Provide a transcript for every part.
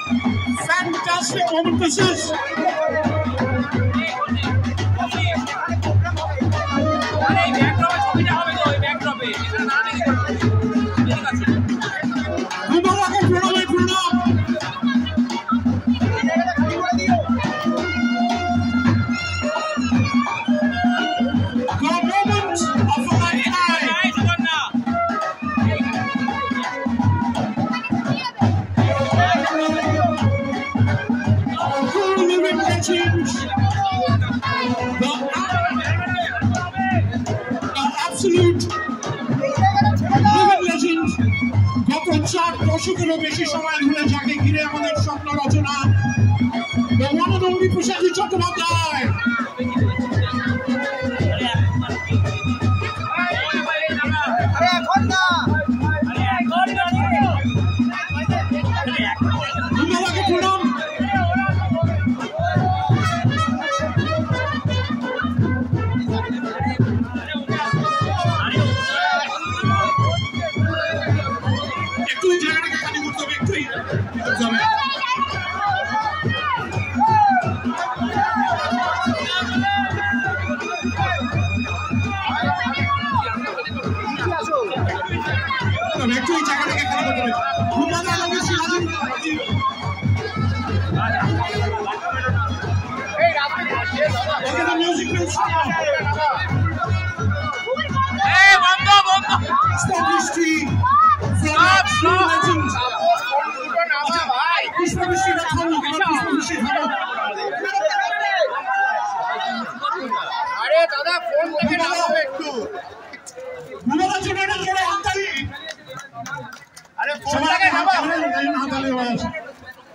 Fantastic moment this is. Absolute legend. গত 4 দশকেরও বেশি সময় ধরে যাকে ঘিরে আমাদের স্বপ্ন রচনা, the one and only Prosenjit Chattopadhyay.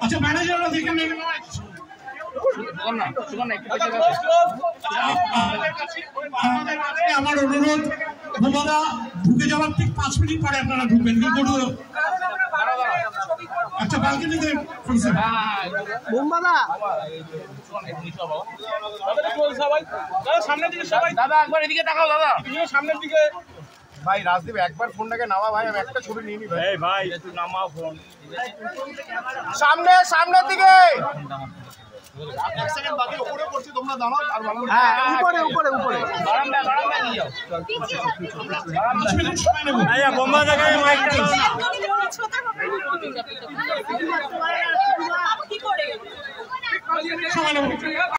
আচ্ছা ম্যানেজাররা দেখে নেই আমার অনুরোধ, বোমাদা ঢুকে যাওয়ার ঠিক 5 মিনিট পরে আপনারা ঢুকবেন। আচ্ছা ব্যালকনিতে বোমাদা সামনের দিকে সবাই, দাদা একবার এদিকে তাকাও, দাদা সামনের দিকে। ভাই রাজদীপ একবার ফোনটাকে নামা ভাই, আমি একটা ছবি নিয়ে নি ভাই। এই ভাই একটু নামাও ফোন, সামনের দিকে। এক সেকেন্ড বাকি, উপরে করছি, তোমরা দাঁড়াও। আর ভালো, হ্যাঁ উপরে বারান্দা নিয়ে যাও। আয়া বোমা জায়গায় মাইকটা দাও না, কি করে সময় নেব।